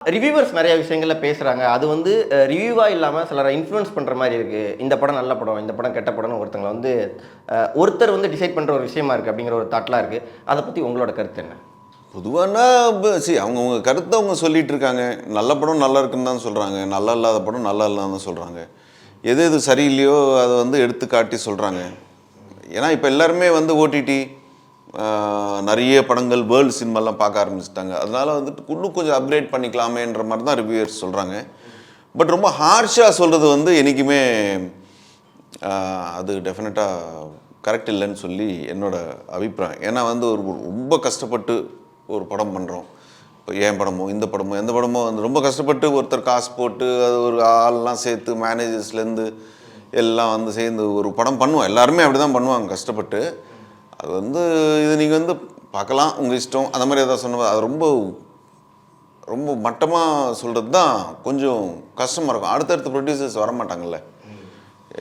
Reviewers நிறைய விஷயங்கள்ல பேசுறாங்க. அது வந்து ரிவ்யூவா இல்லாம சிலரை இன்ஃப்ளூயன்ஸ் பண்ற மாரி இருக்கு. இந்த படம் நல்ல படம், இந்த படம் கெட்ட படம்னு ஒருத்தங்கள வந்து ஒருத்தர் வந்து டிசைட் பண்ற ஒரு விஷயமா இருக்கு அப்படிங்கிற ஒரு தாட்லாம் இருக்கு. அத பத்தி உங்களோட கருத்து என்ன? பொதுவானா அவங்கவுங்க கருத்தை அவங்க சொல்லிட்டு இருக்காங்க. நல்ல படம் நல்லா இருக்குன்னு தான் சொல்றாங்க. நல்லா இல்லாத படம் நல்லா இல்லைன்னு தான் சொல்றாங்க. எது எது சரியில்லையோ அதை வந்து எடுத்து காட்டி சொல்றாங்க. ஏன்னா இப்போ எல்லாருமே வந்து ஓடிடி நிறைய படங்கள் வேர்ல்டு சினிமாலாம் பார்க்க ஆரம்பிச்சிட்டாங்க. அதனால வந்துட்டு இன்னும் கொஞ்சம் அப்கிரேட் பண்ணிக்கலாமேன்ற மாதிரி தான் ரிவ்யூவர்ஸ் சொல்கிறாங்க. பட் ரொம்ப ஹார்ஷாக சொல்கிறது வந்து என்றைக்குமே அது டெஃபினட்டாக கரெக்ட் இல்லைன்னு சொல்லி என்னோட அபிப்பிராயம். ஏன்னா வந்து ஒரு ரொம்ப கஷ்டப்பட்டு ஒரு படம் பண்ணுறோம். இப்போ ஏன் படமோ இந்த படமோ எந்த படமோ வந்து ரொம்ப கஷ்டப்பட்டு ஒருத்தர் காசு போட்டு அது ஒரு ஆள்லாம் சேர்த்து மேனேஜர்ஸ்லேருந்து எல்லாம் வந்து சேர்ந்து ஒரு படம் பண்ணுவோம். எல்லாருமே அப்படி தான் பண்ணுவாங்க கஷ்டப்பட்டு. அது வந்து இது நீங்கள் வந்து பார்க்கலாம் உங்கள் இஷ்டம் அந்த மாதிரி எதாவது சொன்ன அது ரொம்ப ரொம்ப மட்டமாக சொல்கிறது தான் கொஞ்சம் கஷ்டமாக இருக்கும். அடுத்தடுத்த ப்ரொடியூசர்ஸ் வரமாட்டாங்கல்ல,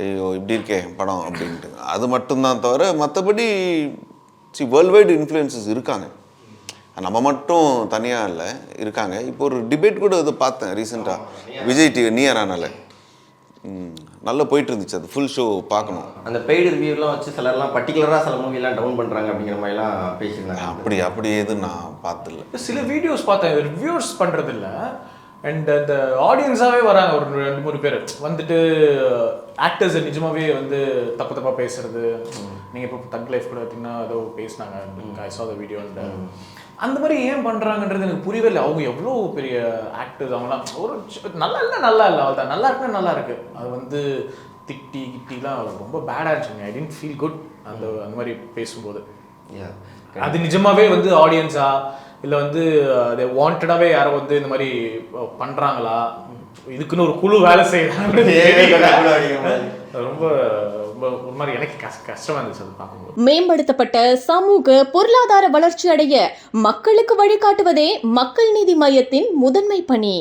ஐயோ இப்படி இருக்கே படம் அப்படின்ட்டு. அது மட்டும்தான் தவிர மற்றபடி வேர்ல்டு வைடு இன்ஃப்ளூயன்சஸ் இருக்காங்க. நம்ம மட்டும் தனியாக இல்லை, இருக்காங்க. இப்போ ஒரு டிபேட் கூட இது பார்த்தேன் ரீசெண்டாக விஜய் டிவி நியர் ஆனால நல்லா போயிட்டு இருந்துச்சு. அது ஃபுல் ஷோ பார்க்கணும். அந்த பெய்டு ரிவ்யூலாம் வச்சு சிலர்லாம் பர்டிகுலராக சில மூவிலாம் டவுன் பண்ணுறாங்க அப்படிங்கிற மாதிரிலாம் பேசியிருந்தாங்க. அப்படி எதுவும் நான் பார்த்துல. சில வீடியோஸ் பார்த்தேன், ரிவ்யூஸ் பண்ணுறது இல்லை, அண்ட் அந்த ஆடியன்ஸாகவே வராங்க ஒரு 2-3 பேர் வந்துட்டு ஆக்டர்ஸை நிஜமாகவே வந்து தப்பு தப்பாக பேசுறது. நீங்கள் இப்போ தக் லைஃப் கூட பார்த்தீங்கன்னா ஏதோ பேசினாங்க, ஐ சா த வீடியோ. அந்த மாதிரி ஏன் பண்ணுறாங்கன்றது எனக்கு புரியவே இல்லை. அவங்க எவ்வளோ பெரிய ஆக்டர்ஸ், அவங்களாம் ஒரு நல்லா இல்லை அவ்வளோதான், நல்லா இருக்குன்னா நல்லா இருக்கு. அது வந்து கிட்டிலாம் ரொம்ப பேடாக இருந்துச்சுங்க. ஐ டென்ட் ஃபீல் குட் அந்த மாதிரி பேசும்போது. அது நிஜமாவே வந்து ஆடியன்ஸா இல்லை வந்து அதை வாண்டடாகவே யாரோ வந்து இந்த மாதிரி பண்ணுறாங்களா, இதுக்குன்னு ஒரு குழு வேலை செய்யறாங்க. ரொம்ப ஒரு மாதிரி எனக்கு கஷ்டமா இருந்துச்சு அது பார்க்கும்போது. மேம்படுத்தப்பட்ட சமூக பொருளாதார வளர்ச்சி அடைய மக்களுக்கு வழிகாட்டுவதே மக்கள் நீதி மையத்தின் முதன்மை பணி.